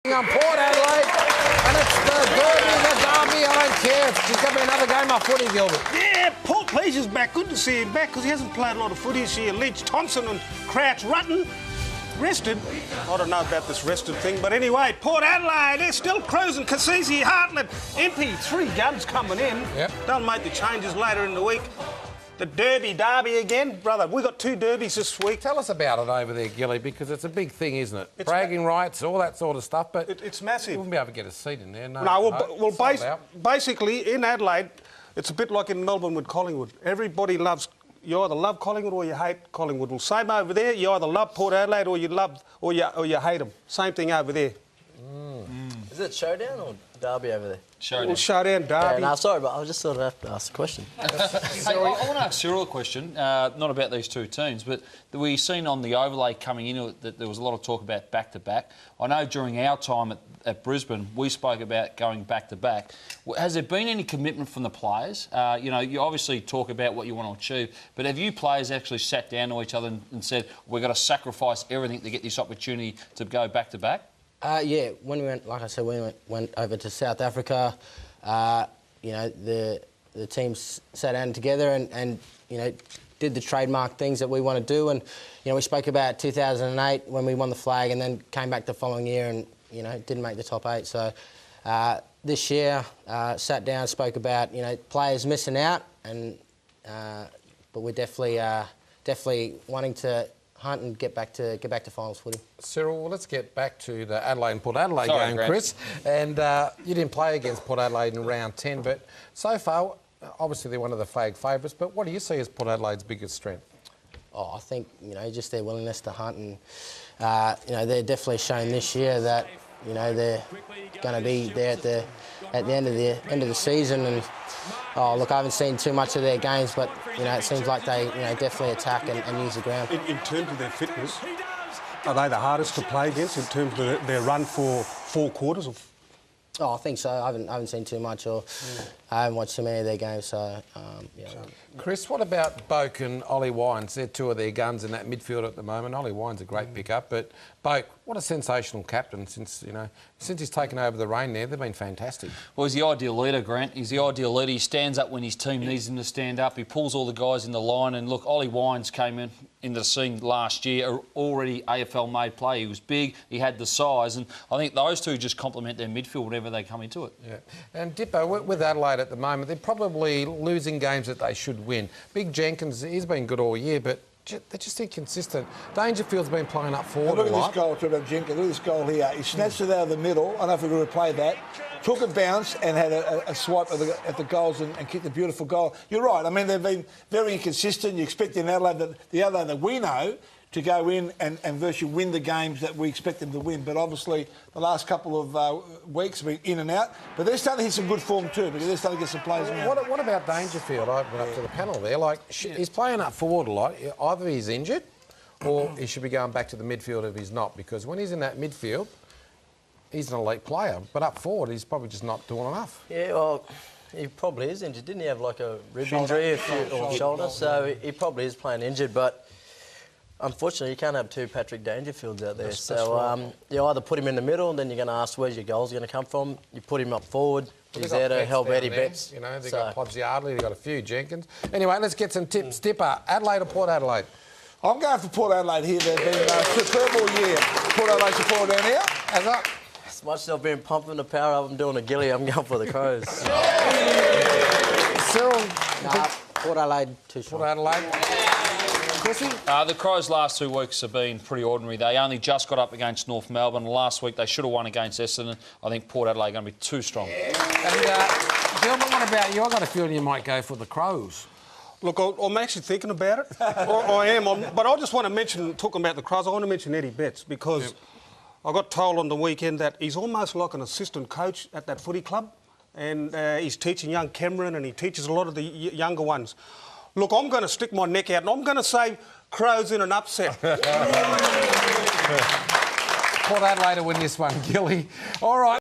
On Port Adelaide, and it's the derby, the derby. I don't care. It's going to be another game of footy, Gilbert. Yeah, Port Pleasure's back. Good to see him back because he hasn't played a lot of footy this year. Leach, Thompson and Crouch Rutten rested. I don't know about this rested thing, but anyway, Port Adelaide, they're still cruising. Cassisi, Hartlett, MP, 3 guns coming in. Yep. They'll make the changes later in the week. The derby again. Brother, we've got 2 derbies this week. Tell us about it over there, Gilly, because it's a big thing, isn't it? It's bragging rights, all that sort of stuff, but it's massive. You wouldn't be able to get a seat in there. Basically, in Adelaide, it's a bit like in Melbourne with Collingwood. Everybody loves... You either love Collingwood or you hate Collingwood. Well, same over there. You either love Port Adelaide or you hate them. Same thing over there. Is it showdown or derby over there? Showdown. Well, showdown, derby. Yeah, no, sorry, but I just sort of have to ask a question. Hey, I want to ask Cyril a question, not about these 2 teams, but we've seen on the overlay coming in that there was a lot of talk about back-to-back. I know during our time at Brisbane, we spoke about going back-to-back. Has there been any commitment from the players? You know, you obviously talk about what you want to achieve, but have you players actually sat down to each other and said, we've got to sacrifice everything to get this opportunity to go back-to-back? Yeah, when we went, like I said, we went over to South Africa. You know, the teams sat down together and you know, did the trademark things that we want to do. And you know, we spoke about 2008 when we won the flag, and then came back the following year and you know, didn't make the top 8. So this year, sat down, spoke about you know, players missing out, and but we're definitely wanting to hunt and get back to finals footy. Cyril, well, let's get back to the Adelaide and Port Adelaide game, Chris. And you didn't play against Port Adelaide in round 10, but so far, obviously they're one of the flag favourites, but what do you see as Port Adelaide's biggest strength? Oh, I think, you know, just their willingness to hunt, and, you know, they're definitely shown this year that, you know, they're going to be there at the end of the season. And oh, look, I haven't seen too much of their games, but you know, it seems like they, you know, definitely attack and use the ground. In terms of their fitness, are they the hardest to play against in terms of their run for 4 quarters? Oh, I think so. I haven't seen too much, or I haven't watched too many of their games. So, yeah. Chris, what about Boak and Ollie Wines? They're 2 of their guns in that midfield at the moment. Ollie Wines a great pick-up, but Boak, what a sensational captain since he's taken over the reign there. They've been fantastic. Well, he's the ideal leader, Grant. He's the ideal leader. He stands up when his team needs him to stand up. He pulls all the guys in the line. And look, Ollie Wines came into the scene last year, already AFL-made play. He was big, he had the size, and I think those 2 just complement their midfield whenever they come into it. Yeah. And Dippo, with Adelaide at the moment, they're probably losing games that they should win. Big Jenkins, he's been good all year, but they're just inconsistent. Dangerfield's been playing up forward. Look at this goal, talking about Jenkins. Look at this goal here. He snatched it out of the middle. I don't know if we could replay that. Took a bounce and had a swipe at the goals and kicked a beautiful goal. You're right. I mean, they've been very inconsistent. You expect the Adelaide that we know to go in and virtually win the games that we expect them to win. But obviously, the last couple of weeks have been in and out. But they're starting to hit some good form too, because they're starting to get some players in. What about Dangerfield? I went up to the panel there. Like, he's playing up forward a lot. Either he's injured or he should be going back to the midfield if he's not, because when he's in that midfield, he's an elite player. But up forward, he's probably just not doing enough. Yeah, well, he probably is injured. Didn't he have like a rib injury or shoulder? So he probably is playing injured, but unfortunately, you can't have 2 Patrick Dangerfields out there. That's right. You either put him in the middle, and then you're going to ask where's your goals going to come from. You put him up forward. He's there to help Eddie Betts. You know, they've got Podsy Ardley, they've got a few Jenkins. Anyway, let's get some tips. Dipper, Adelaide or Port Adelaide? I'm going for Port Adelaide here. They've been superb all year. Port Adelaide support down here. As much as I've been pumping the power up and doing a gilly, I'm going for the Crows. Cyril? Nah, Port Adelaide too strong. Port Adelaide. The Crows' last 2 weeks have been pretty ordinary. They only just got up against North Melbourne. Last week they should have won against Essendon. I think Port Adelaide are going to be too strong. And Gilbert, what about you? I've got a feeling you might go for the Crows. Look, I'm actually thinking about it. I am. But I just want to mention, talking about the Crows, I want to mention Eddie Betts, because I got told on the weekend that he's almost like an assistant coach at that footy club, and he's teaching young Cameron, and he teaches a lot of the younger ones. Look, I'm going to stick my neck out and I'm going to say Crows in an upset. Port Adelaide to win this one, Gilly. All right.